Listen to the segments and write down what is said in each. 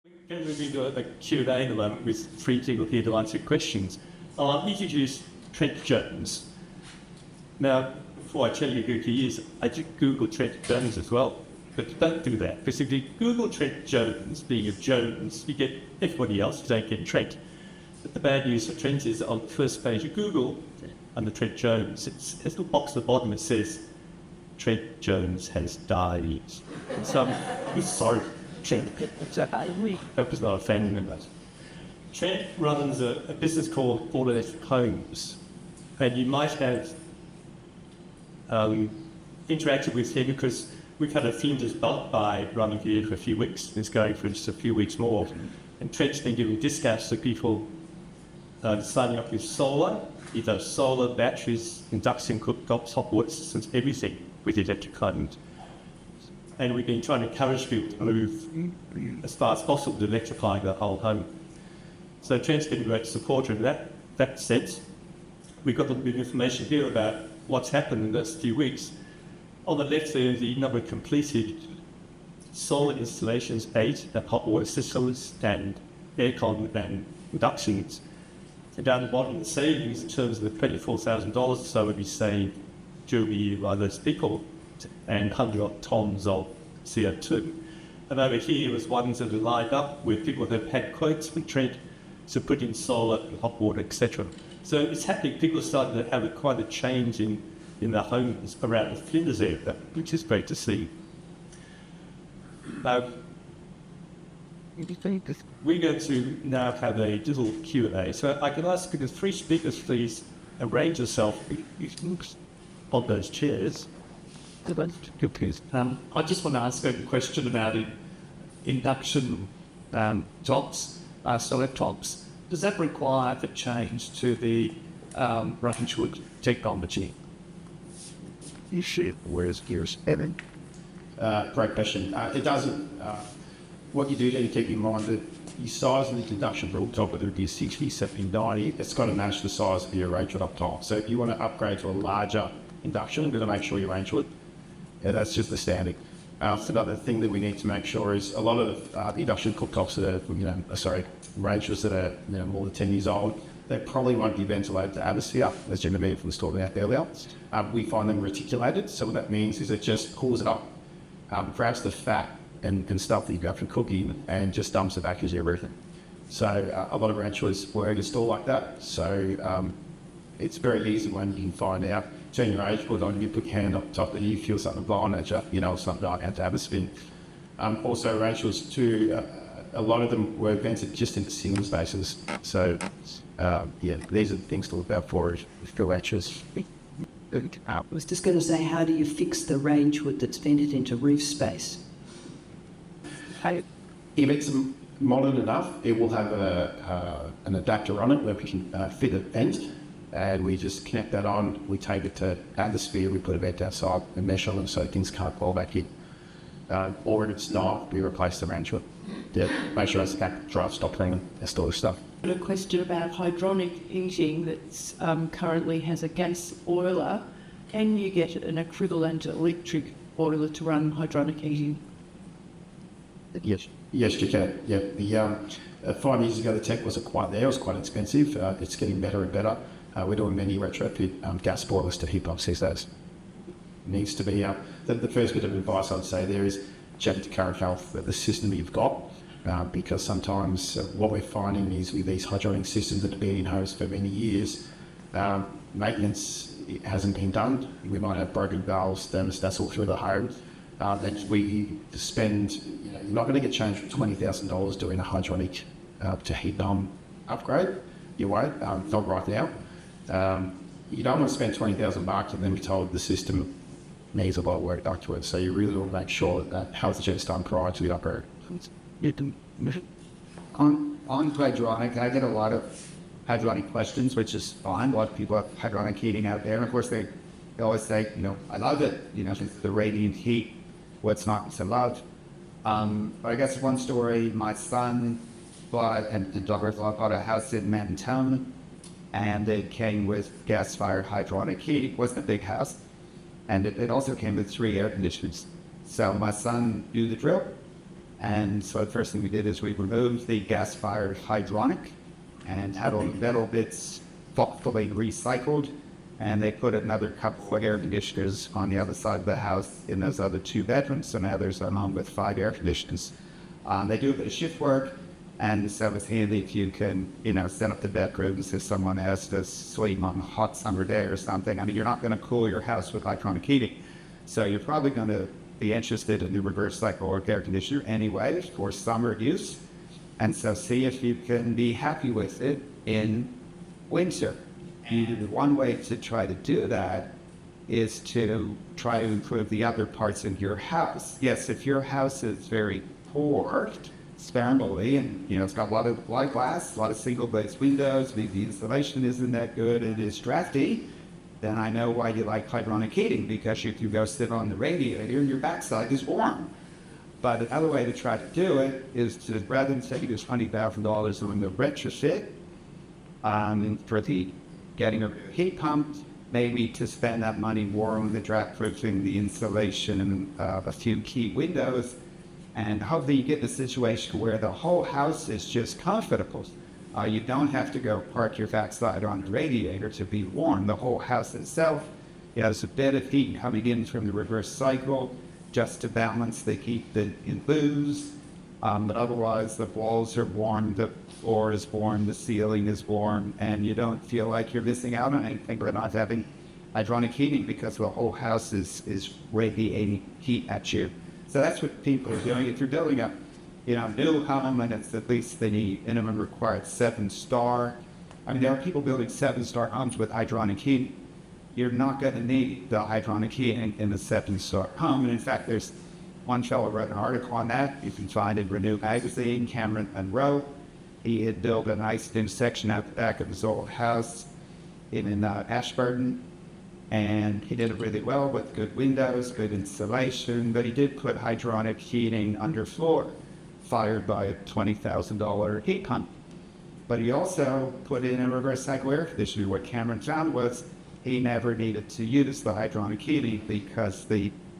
We're going to do a Q&A in a moment with three people here to answer questions. I'll introduce Trent Jones. Now, before I tell you who he is, I just Google Trent Jones as well. But don't do that, because if you Google Trent Jones, being a Jones, you get everybody else, you don't get Trent. But the bad news for Trent is on the first page of Google, under Trent Jones, it's a little box at the bottom that says, Trent Jones has died. So I'm sorry, Trent. I was not a fan of that. Trent runs a business called electrifying, and you might have interacted with him because we've had a Flinders belt buy running here for a few weeks. It's going for just a few weeks more. And Trent's been giving discounts to people signing up with solar, either solar, batteries, induction cooktops, hot water systems, everything with electrifying. And we've been trying to encourage people to move as far as possible to electrifying the whole home. So Trent's been a great supporter in that sense. We've got a little bit of information here about what's happened in those few weeks. On the left there, the number of completed solar installations, 8, and hot water systems, and aircon and inductions. And down the bottom, the savings in terms of the $24,000 or so would be saved during the year by those people, and 100 tons of CO2. And over here was ones that are lined up with people that have had quotes from Trent to put in solar, hot water, etc. So it's happening. People are starting to have quite a change in their homes around the Flinders area, which is great to see. Now, we're going to now have a little Q&A. So I can ask the three speakers, please arrange yourself on those chairs. I just want to ask a question about induction tops, solar tops. Does that require a change to the Rangewood technology? Where's yours, Evan? Great question. It doesn't. What you do need to keep in mind that your size of the induction rooftop, whether it be 60, 70, 90, it's got to match the size of your arrangement up top. So if you want to upgrade to a larger induction, you've got to make sure you arrange it. Yeah, that's just the standing. Another thing that we need to make sure is a lot of the induction cooktops that are, ranges that are more than 10 years old, they probably won't be ventilated to atmosphere, as Jim Bevan was talking about earlier. We find them reticulated, so what that means is it just cools it up, grabs the fat and stuff that you go from cooking and just dumps it back into your roofing. So a lot of ranchers were installed like that, so it's very easy when you can find out, turn your age board on, you put your hand up top and you feel something blowing at you, something like out to atmosphere. Also ranchers too, a lot of them were vented just into single spaces. So these are the things to look out for ranchers. I was just going to say, how do you fix the range wood that's vented into roof space? If it's modern enough, it will have an adapter on it where we can fit a vent, and we just connect that on. We take it to atmosphere, we put a vent outside and mesh on it so things can't fall back in. Or if it's not, we replace the range wood. Make sure it's back, dry, stop cleaning, that sort of stuff. A question about hydronic heating that currently has a gas boiler. Can you get an equivalent electric boiler to run hydronic heating? Yes, you can. Yeah, 5 years ago the tech wasn't quite there. It was quite expensive. It's getting better and better. We're doing many retrofit gas boilers to heat pumps these days. Needs to be the first bit of advice I'd say there is check the current health of the system you've got. Because sometimes what we're finding is with these hydronic systems that have been in house for many years, maintenance hasn't been done. We might have broken valves, thermostats all through the home. That we spend, you're not going to get changed for $20,000 doing a hydronic to heat pump upgrade. You won't, not right now. You don't want to spend $20,000 and then be told the system needs a lot of work afterwards. So you really want to make sure that health check's done prior to the upgrade. On hydronic, I get a lot of hydronic questions, which is fine. A lot of people have hydronic heating out there. And of course, they always say, I love it. The radiant heat, what's not so loud. But I guess one story, my son bought a house in Mantown, and it came with gas-fired hydronic heat. It wasn't a big house. And it also came with 3 air conditioners. So my son knew the drill. And so the first thing we did is we removed the gas-fired hydronic and had all the metal bits thoughtfully recycled. And they put another couple of air conditioners on the other side of the house in those other 2 bedrooms. So now there's a home with 5 air conditioners. They do a bit of shift work, and so it's handy if you can, set up the bedrooms if someone has to sleep on a hot summer day or something. I mean, you're not going to cool your house with electronic heating. So you're probably going to be interested in the reverse cycle air conditioner anyway for summer use. And so see if you can be happy with it in winter. And one way to try to do that is to try to improve the other parts of your house. Yes, if your house is very poor, sparingly, and it's got a lot of glass, a lot of single glazed windows, maybe the insulation isn't that good, it is drafty, then I know why you like hydronic heating, because if you go sit on the radiator, your backside is warm. But another way to try to do it is to, rather than say there's $20,000 on the retrofit for the getting a heat pump, maybe to spend that money more on the draft proofing, the insulation, and a few key windows. And hopefully you get in a situation where the whole house is just comfortable. You don't have to go park your backside on the radiator to be warm. The whole house itself has a bit of heat coming in from the reverse cycle just to balance the heat that you lose. But otherwise, the walls are warm, the floor is warm, the ceiling is warm, and you don't feel like you're missing out on anything by not having hydronic heating because the whole house is radiating heat at you. So that's what people are doing. If you're building a new home and it's at least the minimum required 7-star. I mean, there are people building 7-star homes with hydronic heating. You're not going to need the hydronic heating in a 7-star home. And in fact, there's one fellow wrote an article on that. You can find it in Renew Magazine, Cameron Monroe. He had built a nice new section out the back of his old house in Ashburton. And he did it really well with good windows, good insulation, but he did put hydronic heating underfloor, fired by a $20,000 heat pump. But he also put in a reverse cycle air conditioner. What Cameron found was he never needed to use the hydronic heating because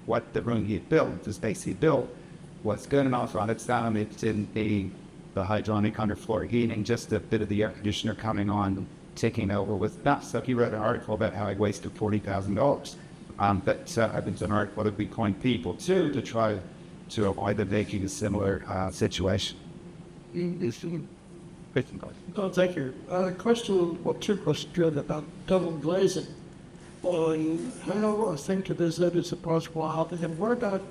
what the room he had built, the space he built, was good enough on its own. It didn't need the hydronic underfloor heating, just a bit of the air conditioner coming on, taking over with that. So he wrote an article about how he wasted $40,000. But I've been an article that we point people to try to avoid them making a similar situation. Oh, thank you. Question, well, 2 questions about double glazing. Well, I think to this that it's a worthwhile. And what about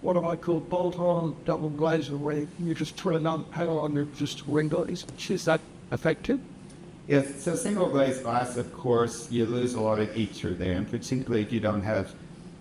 what I call bolt-on double glazing, where you just turn it on panel on your just windows? Is that effective? Yes, so single glazed glass, of course, you lose a lot of heat through there, and particularly if you don't have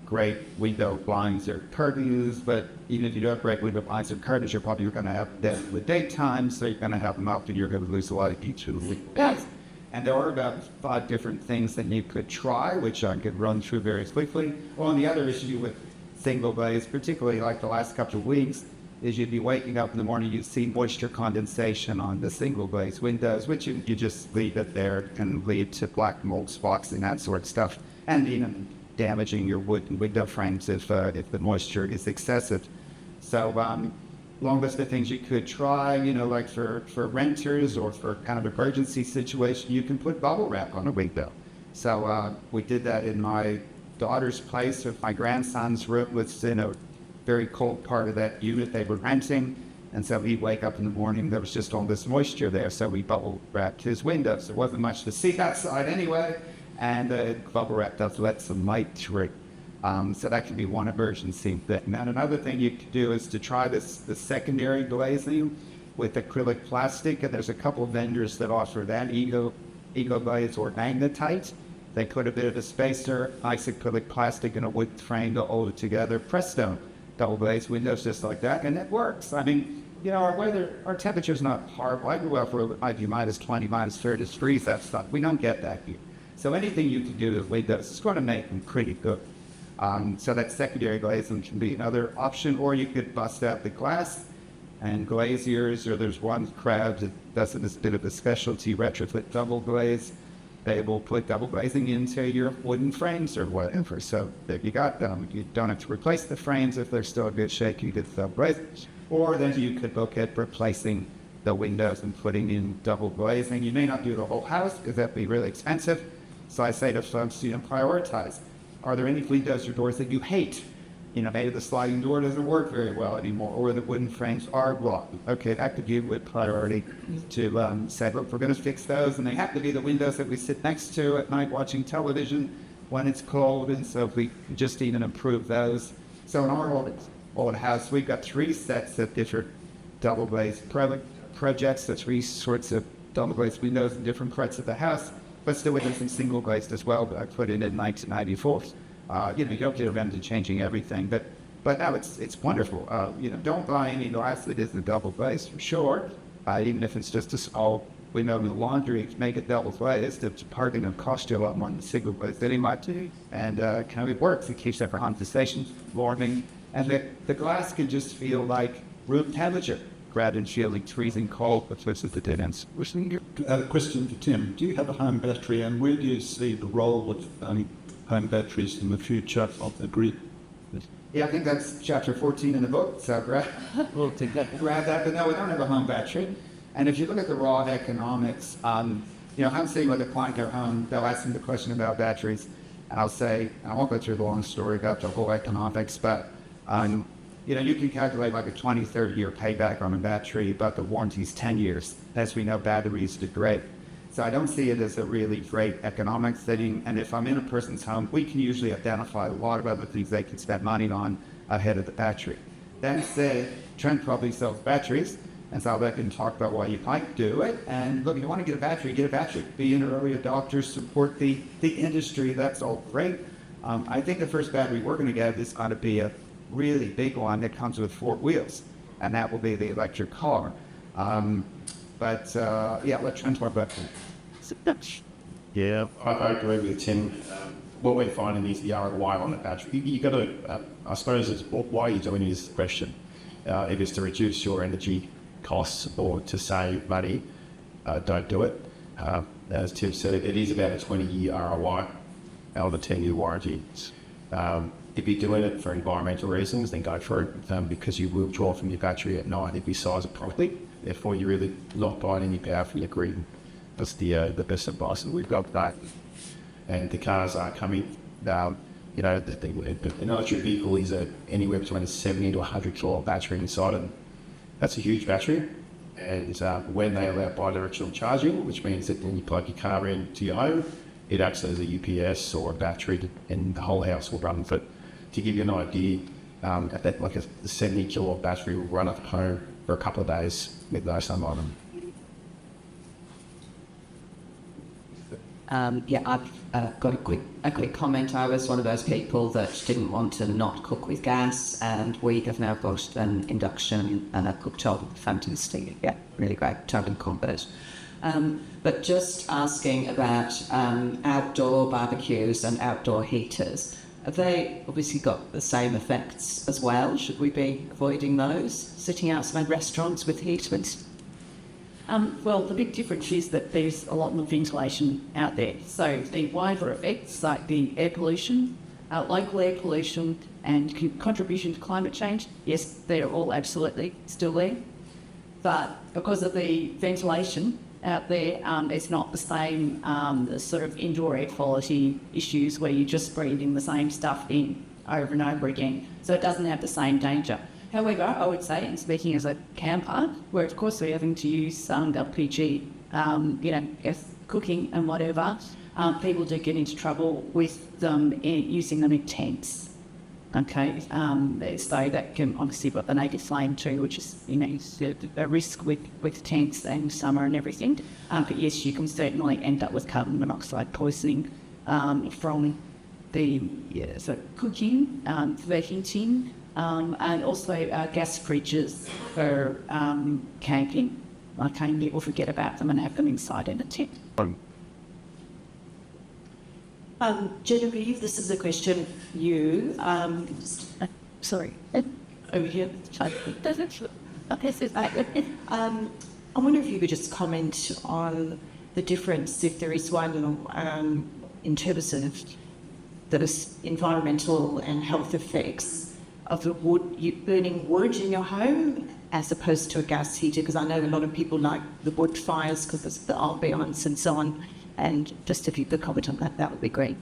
great window blinds or curtains. But even if you don't have great window blinds or curtains, you're probably going to have them in the daytime, so you're going to have them up and you're going to lose a lot of heat through the windows. And there are about 5 different things that you could try, which I could run through very quickly. Well, and the other issue with single glaze, particularly like the last couple of weeks, is you'd be waking up in the morning, you'd see moisture condensation on the single glaze windows, which you just leave it there, can lead to black mold spots and that sort of stuff, and even damaging your wood and window frames if the moisture is excessive. So long list of things you could try, like for renters or for kind of emergency situation, you can put bubble wrap on a window. So we did that in my daughter's place. If my grandson's room was in a very cold part of that unit they were renting, and so he'd wake up in the morning, there was just all this moisture there, so we bubble wrapped his windows. There wasn't much to see outside anyway, and bubble wrap does let some light through. So that can be one emergency thing. Now another thing you could do is to try the secondary glazing with acrylic plastic, and there's a couple of vendors that offer that, Ego Glaze or Magnetite. They put a bit of a spacer, nice acrylic plastic, and a wood frame to hold it together. Presto, double glazed windows just like that, and it works. I mean, our temperature's not horrible. I grew up where it might be minus 20, minus 30 degrees, that stuff. We don't get that here. So anything you can do to windows is going to make them pretty good. So that secondary glazing can be another option, or you could bust out the glass and glaziers, or there's one crowd that does this bit of a specialty retrofit double glaze. They will put double glazing into your wooden frames or whatever. So there you got them. You don't have to replace the frames if they're still in good shape. You get double glazing. Or then you could look at replacing the windows and putting in double glazing. You may not do the whole house because that'd be really expensive. So I say to folks, prioritize. Are there any windows or doors that you hate? Maybe the sliding door doesn't work very well anymore, or the wooden frames are blocked. Okay, that could give with priority to say, look, we're going to fix those, and they have to be the windows that we sit next to at night watching television when it's cold, and so if we just even improve those. So in our old house, we've got 3 sets of different double glazed projects, the 3 sorts of double glazed windows in different parts of the house, but still with some single glazed as well, but I put in 1994. You don't get around to changing everything, but now it's wonderful. Don't buy any glass that isn't double glazed for sure. Even if it's just a small window in the laundry, make it double glazed. It's partly going to cost you a lot more than single glazed anyway. And kind of it works. It keeps that for conversation, warming, and the glass can just feel like room temperature rather than feeling freezing cold, which is the difference. Question for Tim. Do you have a home battery, and where do you see the role of home batteries in the future of the grid? Yeah, I think that's chapter 14 in the book, so grab that. But no, we don't have a home battery. And if you look at the raw economics, I'm saying with a client at home, they'll ask me the question about batteries, and I'll say, I won't go through the long story about the whole economics, but you can calculate like a 20, 30-year payback on a battery, but the warranty's 10 years. As we know, batteries degrade. So I don't see it as a really great economic setting. And if I'm in a person's home, we can usually identify a lot of other things they can spend money on ahead of the battery. That said, Trent probably sells batteries, and so they can talk about why you might do it. And look, if you want to get a battery, get a battery. Be an early adopter, support the industry. That's all great. I think the first battery we're going to get is going to be a really big one that comes with 4 wheels, and that will be the electric car. Let Trent talk about that. Yeah, I agree with Tim. What we're finding is the ROI on the battery. You got to, I suppose, it's why you're doing this question. If it's to reduce your energy costs or to save money, don't do it. As Tim said, it is about a 20-year ROI out of a 10-year warranty. If you're doing it for environmental reasons, then go for it because you will draw from your battery at night if you size it properly. Therefore, you're really not buying any power from your grid. That's the best advice that we've got that. And the cars are coming. An electric vehicle is anywhere between a 70 to 100 kilowatt battery inside it. That's a huge battery. And when they allow bidirectional charging, which means that when you plug your car into your home, it acts as a UPS or a battery, and the whole house will run. But to give you an idea, like a 70 kilowatt battery will run at home for a couple of days with no sun on them. I've got a quick comment. I was one of those people that didn't want to not cook with gas, and we have now got an induction and a cooktop. Fantastic, yeah, really great, totally convert. But just asking about outdoor barbecues and outdoor heaters. Have they obviously got the same effects as well? Should we be avoiding those? Sitting outside restaurants with heaters? Well, the big difference is that there's a lot more ventilation out there. So the wider effects, like the air pollution, local air pollution, and contribution to climate change, yes, they're all absolutely still there. But because of the ventilation out there, it's not the same the sort of indoor air quality issues where you're just breathing the same stuff in over and over again. So it doesn't have the same danger. However, I would say, and speaking as a camper, where of course we're having to use LPG, gas cooking and whatever, people do get into trouble with them using them in tents. Okay, so that can obviously put the naked flame too, which is a risk with tents and summer and everything. But yes, you can certainly end up with carbon monoxide poisoning from the cooking, for heating, and also gas fridges for camping. Okay, people forget about them and have them inside in a tent. Genevieve, this is a question for you. Sorry, over here. I wonder if you could just comment on the difference, if there is one, in terms of the environmental and health effects of the burning wood in your home as opposed to a gas heater? Because I know a lot of people like the wood fires because of the ambience and so on. And just if you could comment on that, that would be great.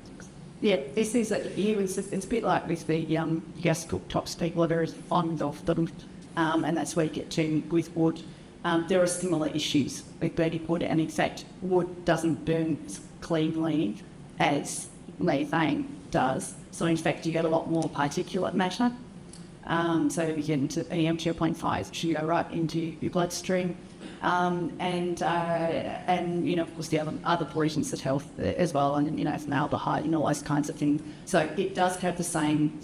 Yeah, this is it's a bit like with the gas cooktops. People are very fond of them, and that's where you get to with wood. There are similar issues with burning wood, and in fact, wood doesn't burn as cleanly as methane does. So in fact, you get a lot more particulate matter. So you get into PM 2.5, which you go right into your bloodstream. And of course the other pollutants that health as well, and formaldehyde and all those kinds of things. So it does have the same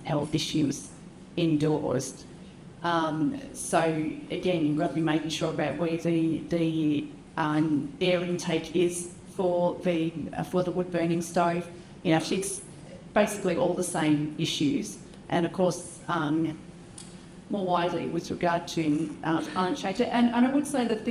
health issues indoors. So again, you've got to be making sure about where the air intake is for the wood burning stove. It's basically all the same issues, and of course. More widely with regard to climate change. And I would say that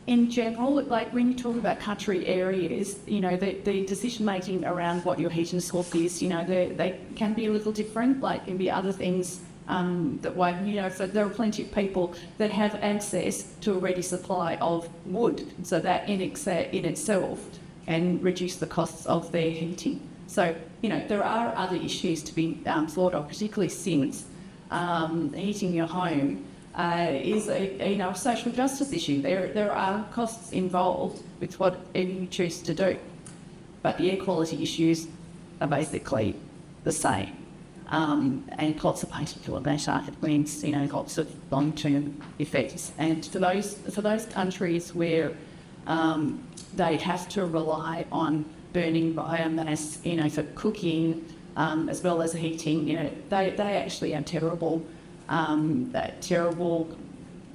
in general, like when you talk about country areas, the decision making around what your heating source is, they can be a little different. Like can be other things that won't, so there are plenty of people that have access to a ready supply of wood, so that in itself can reduce the costs of their heating. So, there are other issues to be thought of, particularly since heating your home is a social justice issue. There are costs involved with whatever you choose to do, but the air quality issues are basically the same. And lots of particulate matter, it means lots of long-term effects. And for those countries where they have to rely on burning biomass, for cooking, as well as heating, they actually have terrible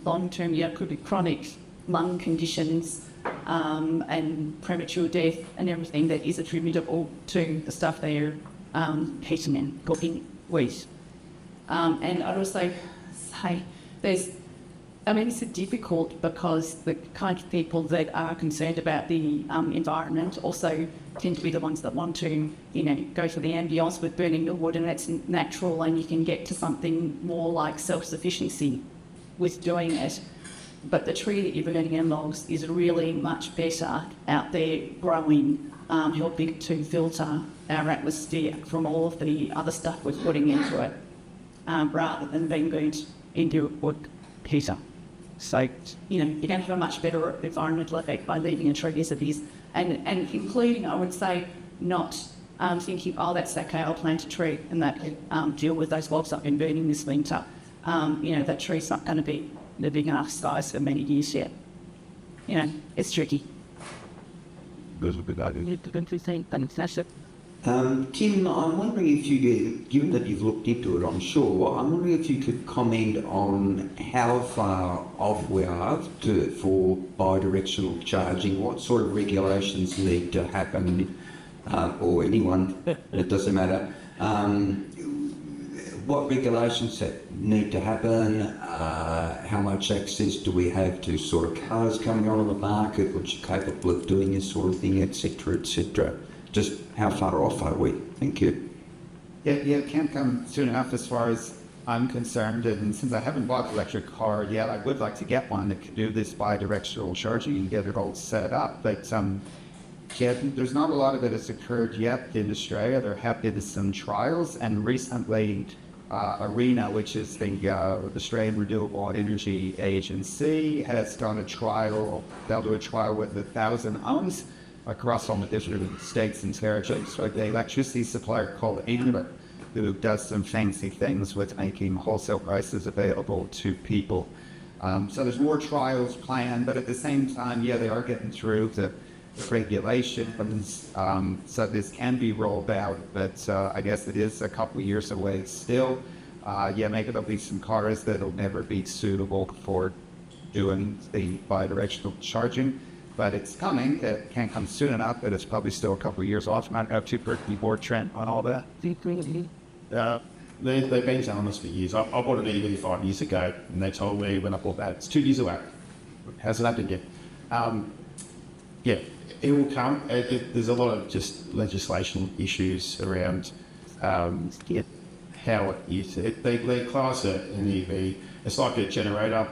long-term, could be chronic lung conditions, and premature death and everything that is attributable to the stuff they're heating and cooking with. And I'd also say it's difficult because the kind of people that are concerned about the environment also tend to be the ones that want to, go for the ambience with burning the wood, and that's natural, and you can get to something more like self-sufficiency with doing it. But the tree that you're burning in logs is really much better out there growing, helping to filter our atmosphere from all of the other stuff we're putting into it, rather than being burnt into a wood heater. So, you're going to have a much better environmental effect by leaving a tree as it is. And including, I would say, not thinking, that's okay, I'll plant a tree and that can deal with those logs I've been burning this winter. That tree's not going to be the big enough size for many years yet. It's tricky. Tim, I'm wondering if you, given that you've looked into it, I'm sure, I'm wondering if you could comment on how far off we are for bidirectional charging, what sort of regulations need to happen, or anyone, it doesn't matter, what regulations that need to happen, how much access do we have to sort of cars coming on the market which are capable of doing this sort of thing, etc., etc. Just how far off are we? Thank you. Yeah, it can't come soon enough as far as I'm concerned. And since I haven't bought an electric car yet, I would like to get one that can do this bi-directional charging and get it all set up. But there's not a lot of it has occurred yet in Australia. There have been some trials, and recently ARENA, which is the Australian Renewable Energy Agency, has done a trial. They'll do a trial with 1,000 homes across all the different states and territories. So the electricity supplier called England, who does some fancy things with making wholesale prices available to people. So there's more trials planned, but at the same time, they are getting through the regulations, so this can be rolled out, but I guess it is a couple of years away still. Maybe there'll be some cars that'll never be suitable for doing the bi-directional charging, but it's coming. It can't come soon enough, but it's probably still a couple of years off. I don't have too pretty board trend on all that. They've been telling us for years. I bought an EV 5 years ago, and they told me when I bought that, it's 2 years away. Hasn't happened yet. It will come. There's a lot of just legislation issues around how it is. They class it an EV. It's like a generator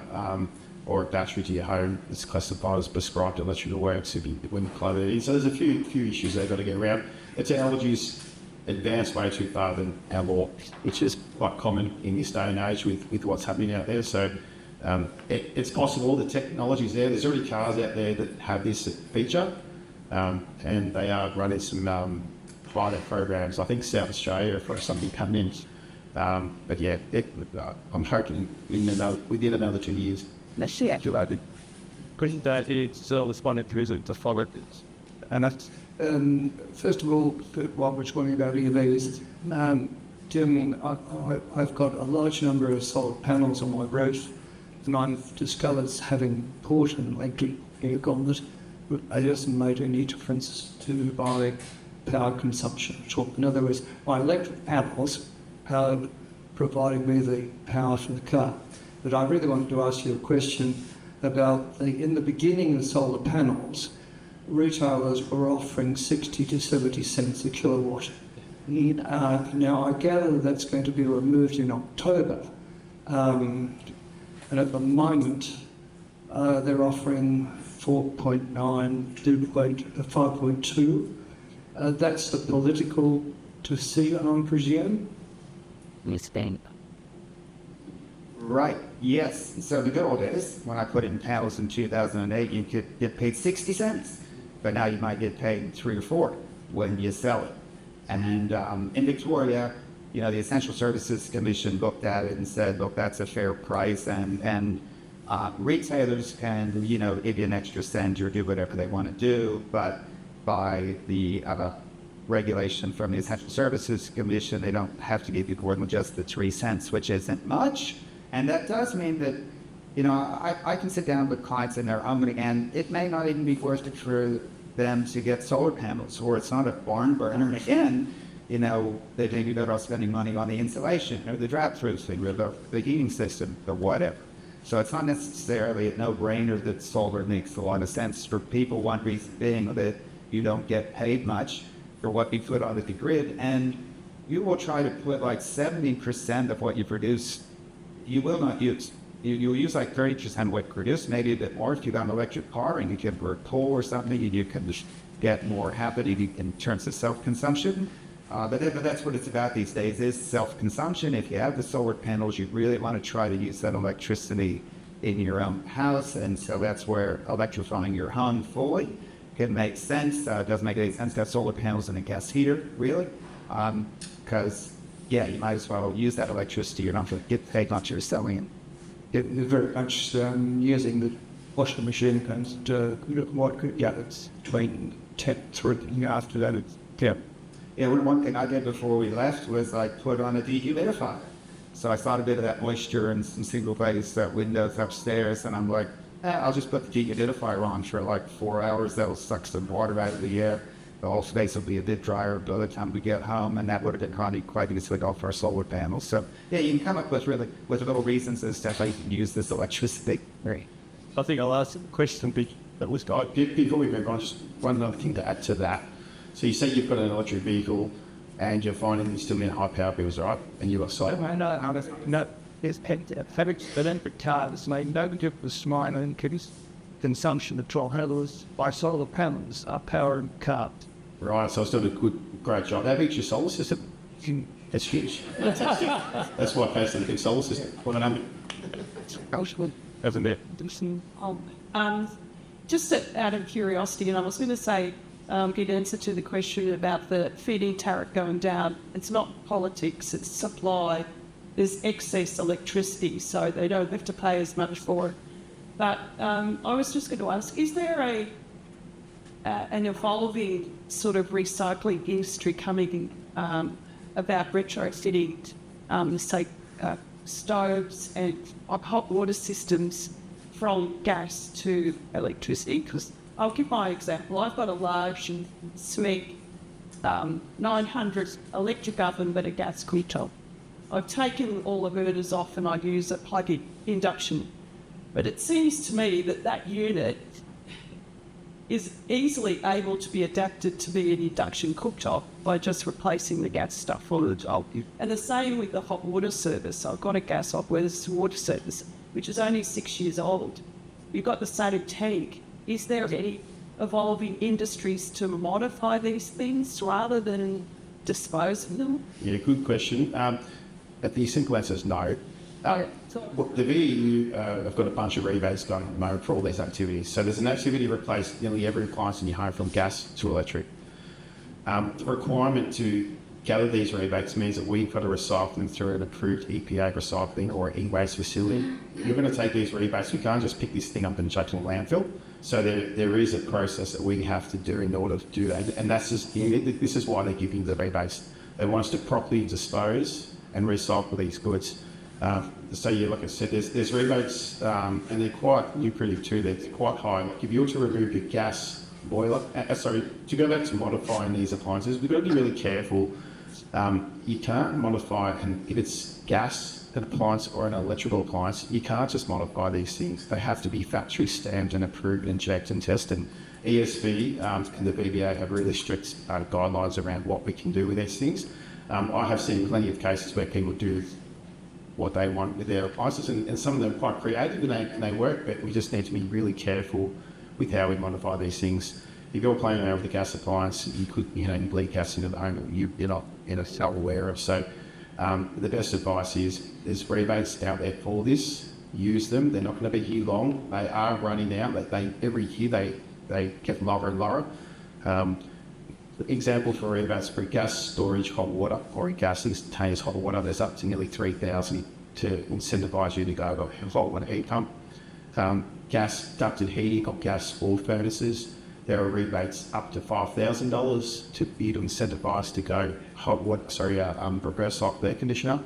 or a battery to your home. It's classified as prescribed electrical works when you plug it in. So there's a few issues they've got to get around. The technology's advanced way too far than our law, which is quite common in this day and age with what's happening out there. So it's possible the technology's there. There's already cars out there that have this feature, and they are running some pilot programs. I think South Australia for something coming in. But yeah, I'm hoping within another 2 years. Let's see it. Question that is responded to is the following. And that's First of all, while we're talking about EVs, Tim, I've got a large number of solar panels on my roof, and I've discovered having bought an electric vehicle that it hasn't made any difference to my power consumption at all. In other words, my electric panels are providing me the power for the car. But I really wanted to ask you a question about in the beginning of solar panels, retailers were offering 60 to 70 cents a kilowatt. Now I gather that's going to be removed in October, and at the moment they're offering 4.9 to 5.2. That's the political decision, I presume. Right, yes. So the good old days, when I put in panels in 2008, you could get paid 60 cents. But now you might get paid 3 or 4 when you sell it. And in Victoria, the Essential Services Commission looked at it and said, look, that's a fair price, and retailers can, give you an extra cent or do whatever they want to do, but by the regulation from the Essential Services Commission, they don't have to give you more than just the 3 cents, which isn't much. And that does mean that, I can sit down with clients and they're hungry, and it may not even be worth it for them to get solar panels, or it's not a barn burner. And again, they think you're better off spending money on the insulation or the draft proofing or the heating system or whatever. So it's not necessarily a no-brainer that solar makes a lot of sense for people. One reason being that you don't get paid much for what you put onto the grid, and you will try to put like 70% of what you produce you will not use. You'll use like 30% of what you produce, maybe a bit more if you got an electric car and you can burn coal or something, and you can just get more happening in terms of self-consumption. But that's what it's about these days, is self-consumption. If you have the solar panels, you really want to try to use that electricity in your own house, and so that's where electrifying your home fully can make sense. It doesn't make any sense to have solar panels and a gas heater, really, because you might as well use that electricity. You're not going to get paid much you're selling it. They're very much using the washing machine and it's between 10 through after that. One thing I did before we left was I put on a dehumidifier. So I thought a bit of that moisture and some single-glazed windows upstairs, and I'm like, I'll just put the dehumidifier on for like 4 hours. That'll suck some water out of the air. The whole space will be a bit drier by the time we get home, and that would have been probably quite easily off our solar panels. So you can come up with little reasons as to how you can use this electricity. I think I'll ask a question that was got. Before we move on, just one other thing to add to that. So you say you've got an electric vehicle and you're finding you still get high power bills, right? And you've got solar. No, it's electric cars made no difference to mine and consumption of 12 handlers by solar panels are powering cars. Right, so it's done a great job. How big's your solar system? It's huge. That's why I posted a big solar system. What a number. Hasn't it? Just out of curiosity, and I was going to say, get answer to the question about the feed-in tariff going down. It's not politics, it's supply. There's excess electricity, so they don't have to pay as much for it. But I was just going to ask, is there an evolving sort of recycling industry coming about retrofitting, say, stoves and hot water systems from gas to electricity? Because I'll give my example. I've got a large and SMEG 900 electric oven but a gas cooktop. I've taken all the burners off and I use a plug-in induction. But it seems to me that unit is easily able to be adapted to be an induction cooktop by just replacing the gas stuff on the top. And the same with the hot water service. I've got a gas hot water service, which is only 6 years old. You've got the same tank. Is there any evolving industries to modify these things rather than dispose of them? Yeah, good question. The simple answer is no. Well, the VEU have got a bunch of rebates going at the moment for all these activities. So there's an activity to replace nearly every appliance in your home from gas to electric. The requirement to gather these rebates means that we've got to recycle them through an approved EPA recycling or e-waste facility. You're going to take these rebates, we can't just pick this thing up and chuck it in a landfill. So there is a process that we have to do in order to do that. And that's just, this is why they're giving the rebates. They want us to properly dispose and recycle these goods. So yeah, like I said, there's rebates, and they're quite lucrative too. They're quite high. Like if you were to remove your gas boiler, to go back to modifying these appliances, we've got to be really careful. You can't modify it, and if it's gas, an appliance or an electrical appliance, you can't just modify these things. They have to be factory stamped and approved and checked and tested. ESB and the VBA have really strict guidelines around what we can do with these things. I have seen plenty of cases where people do what they want with their appliances, and some of them are quite creative and they work, but we just need to be really careful with how we modify these things. If you're playing around with a gas appliance, you could, bleed gas into the home that you're not aware of. So the best advice is there's rebates out there for this. Use them. They're not going to be here long. They are running out. Every year they get lower and lower. Example for rebates for gas storage hot water or gas instantaneous hot water, there's up to nearly 3,000 to incentivise you to go to a hot water heat pump. Gas ducted heating or gas wall furnaces, there are rebates up to $5,000 to be incentivise to go hot water, reverse hot air conditioner.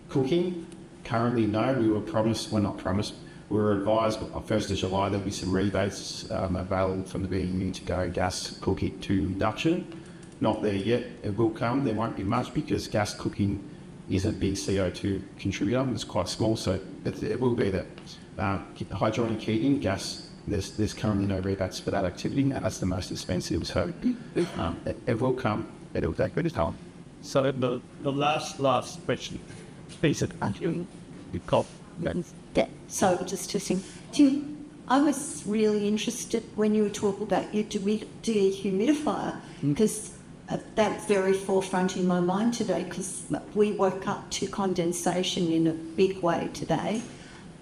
Cooking, currently no, we're not promised. We were advised on 1st of July there'll be some rebates available from the VEU to go gas cooking to induction. Not there yet. It will come. There won't be much because gas cooking is a big CO2 contributor. It's quite small, so it will be that. Hydronic heating, gas, there's currently no rebates for that activity, and that's the most expensive. So it will come. It'll take a bit of time. So the last question, please, So just to think, Tim, I was really interested when you were talking about your dehumidifier, because that's very forefront in my mind today, because we woke up to condensation in a big way today.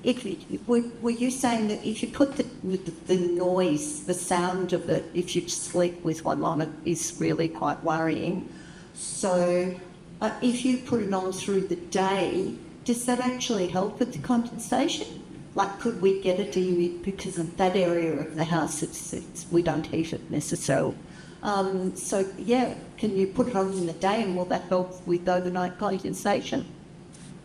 Were you saying that if you put the noise, the sound of it, if you sleep with one on it, is really quite worrying. So if you put it on through the day, does that actually help with the condensation? Like, could we get a dehumid because of that area of the house? We don't heat it necessarily. So yeah, can you put it on in the day, and will that help with overnight condensation?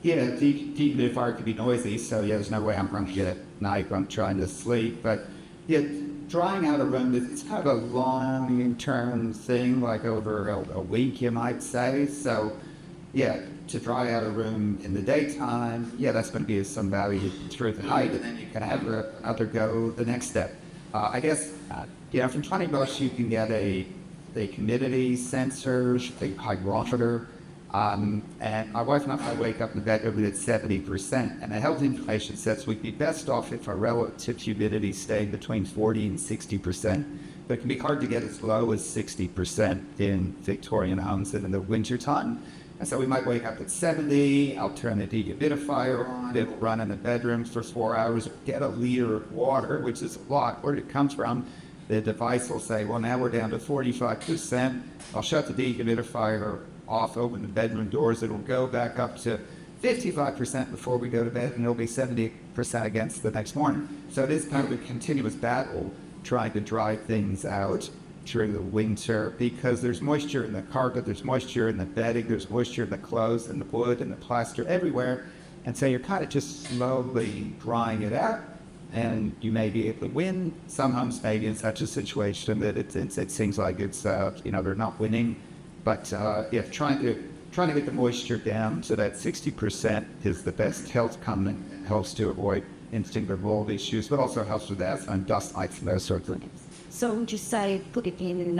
Yeah, dehumidifier could be noisy, so yeah, there's no way I'm going to get it at night when I'm trying to sleep. But yeah, drying out a room, it's kind of a long-term thing, like over a week, you might say. So yeah, to dry out a room in the daytime, yeah, that's going to give some value through the night, and then you can have another go the next step. I guess, from 20 bucks you can get a humidity sensor, a hygrometer, and my wife and I wake up in bed at 70%, and the health information says we'd be best off if our relative humidity stayed between 40 and 60%. But it can be hard to get as low as 60% in Victorian homes in the winter time. And so we might wake up at 70, I'll turn the dehumidifier on, it'll run in the bedroom for 4 hours, get a liter of water, which is a lot. Where it comes from, the device will say, well, now we're down to 45%. I'll shut the dehumidifier off, open the bedroom doors, it'll go back up to 55% before we go to bed, and it'll be 70% against the next morning. So it is kind of a continuous battle trying to dry things out during the winter, because there's moisture in the carpet, there's moisture in the bedding, there's moisture in the clothes and the wood and the plaster everywhere, and so you're kind of just slowly drying it out, and you may be able to win. Some homes may be in such a situation that it seems like it's they're not winning, but trying to get the moisture down so that 60% is the best health comment, helps to avoid instinct of all issues, but also helps with that and dust heights and those sorts of things. So would you say put it in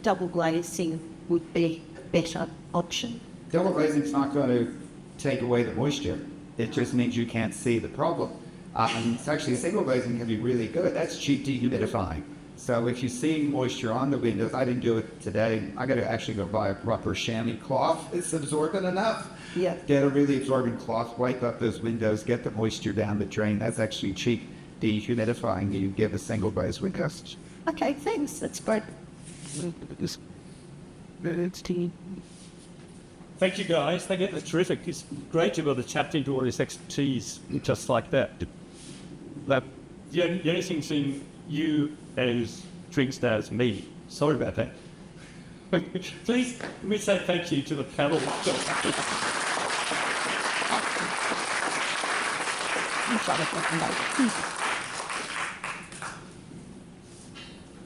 double glazing would be a better option? Double glazing is not going to take away the moisture. It just means you can't see the problem. It's actually single glazing can be really good. That's cheap dehumidifying. So if you see moisture on the windows, I didn't do it today. I got to actually go buy a proper chamois cloth. It's absorbent enough. Yeah. Get a really absorbent cloth, wipe up those windows, get the moisture down the drain. That's actually cheap dehumidifying you give a single glazed window. Okay, thanks. That's great. Thank you, guys. Thank you. That's terrific. It's great to be able to tap into all this expertise just like that. The only thing seeing you as trickster as me. Sorry about that. Please, let me say thank you to the panel.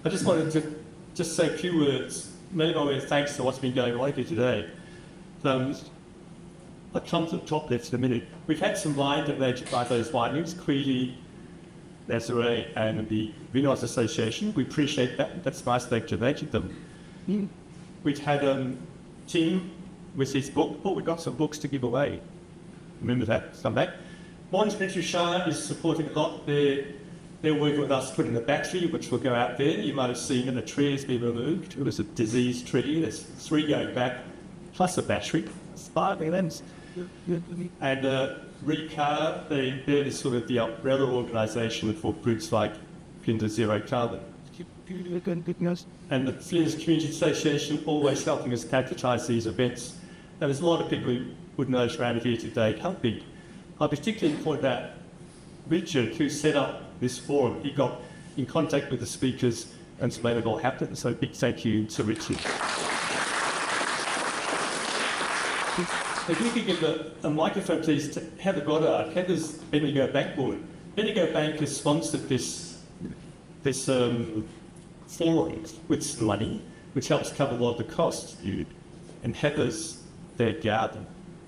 I just wanted to just say a few words, mainly thanks to what's been going on here today. I'll come to the top left in a minute. We've had some wine donated by those wineries, Creedy, Nazare, and the Vineyards Association. We appreciate that. That's nice they donated them. We've had Tim with his book. Oh, we've got some books to give away. Remember that, come back. Mons Shire is supporting a lot. They're working with us putting a battery, which will go out there. You might have seen that a tree has been removed. It was a diseased tree. There's 3 going back, plus a battery. It's 5 lens. And RECAR, they're sort of the umbrella organisation for groups like Flinders Zero Carbon. And the Flinders Community Association always helping us advertise these events. And there's a lot of people who would know around here today helping. I particularly point out Richard, who set up this forum. He got in contact with the speakers and made it all happen. So big thank you to Richard. If you could give a microphone, please, to Heather Goddard. Heather's Bendigo Bank Board. Bendigo Bank has sponsored this forum with some money, which helps cover a lot of the costs. And Heather's their garden.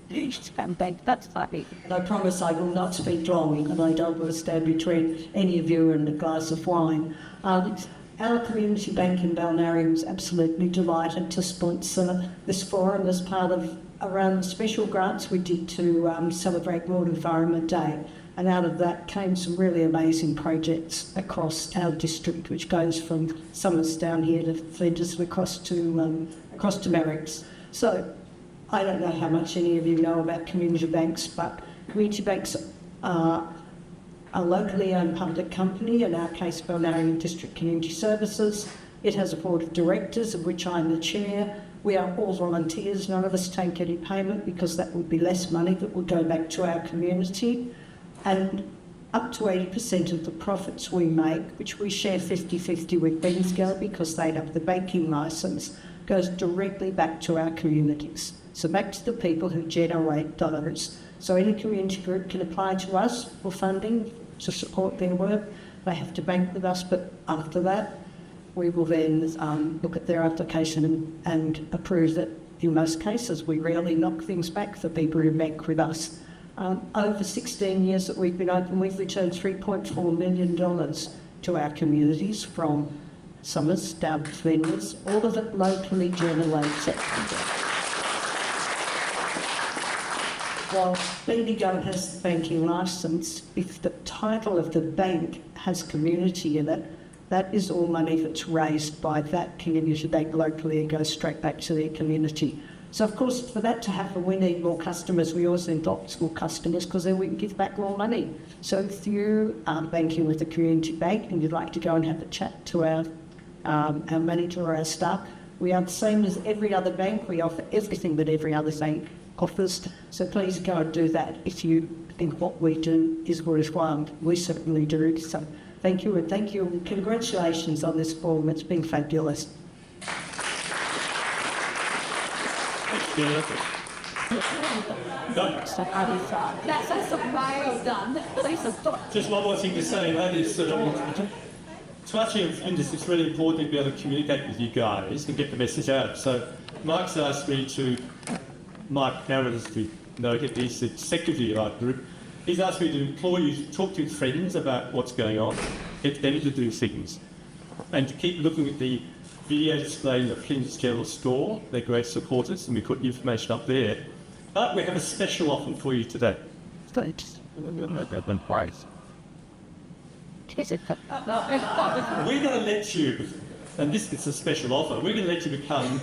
That's happy. And I promise I will not speak long, and I don't want to stand between any of you and a glass of wine. Our community bank in Balnearim was absolutely delighted to sponsor this forum as part of around the special grants we did to celebrate World Environment Day. And out of that came some really amazing projects across our district, which goes from Summers down here to Flinders across to Merricks. So I don't know how much any of you know about community banks, but community banks are a locally owned public company, in our case Balnearim District Community Services. It has a board of directors, of which I'm the chair. We are all volunteers. None of us take any payment because that would be less money that would go back to our community. And up to 80% of the profits we make, which we share 50-50 with Bensgale because they have the banking licence, goes directly back to our communities. So back to the people who generate dollars. So any community group can apply to us for funding to support their work. They have to bank with us, but after that, we will then look at their application and approve it. In most cases, we rarely knock things back for people who bank with us. Over 16 years that we've been open, we've returned $3.4 million to our communities from Summers down to Flinders, all of it locally generated. While Bendigo has the banking licence, if the title of the bank has community in it, that is all money that's raised by that community bank locally and goes straight back to their community. So, of course, for that to happen, we need more customers. We also need more customers because then we can give back more money. So if you are banking with a community bank and you'd like to go and have a chat to our manager or our staff, we are the same as every other bank. We offer everything that every other bank offers. So please go and do that if you think what we do is worthwhile. We certainly do. So thank you, and thank you, and congratulations on this forum. It's been fabulous. Yeah, That's well done. just one more thing to say, that is to actually it's really important to be able to communicate with you guys and get the message out. So Mark's asked me to, Mark Harris, to know he's the secretary of our group, He's asked me to implore you to talk to your friends about what's going on, get them to do things, and to keep looking at the video display in the Flinders General Store. They're great supporters, and we put information up there. But we have a special offer for you today. Thanks. We're going to let you, and this is a special offer, we're going to let you become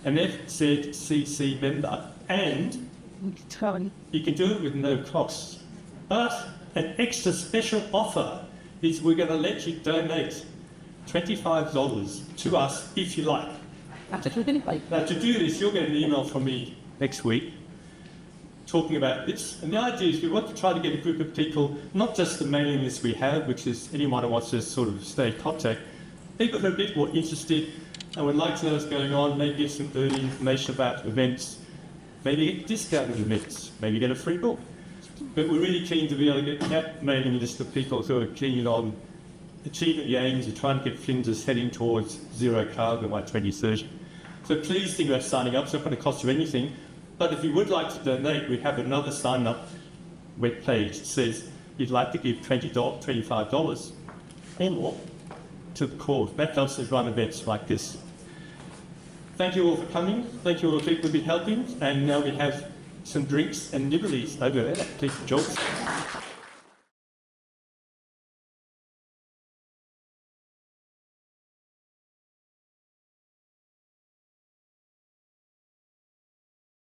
an FZCC member, and you can do it with no cost. But an extra special offer is we're going to let you donate $25 to us if you like. Now, to do this, you'll get an email from me next week talking about this. And the idea is we want to try to get a group of people, not just the mailing list we have, which is anyone who wants to sort of stay in contact, people who are a bit more interested and would like to know what's going on, maybe get some early information about events, maybe get discounted events, maybe get a free book. But we're really keen to be able to get that mailing list of people who are keen on achieving the aims of trying to get Flinders heading towards zero carbon by 2030. So please think about signing up. It's not going to cost you anything. But if you would like to donate, we have another sign-up web page that says you'd like to give $25 or more to the cause. That helps us run events like this. Thank you all for coming. Thank you all the people who've been helping. And now we have some drinks and nibblies over there. Please enjoy.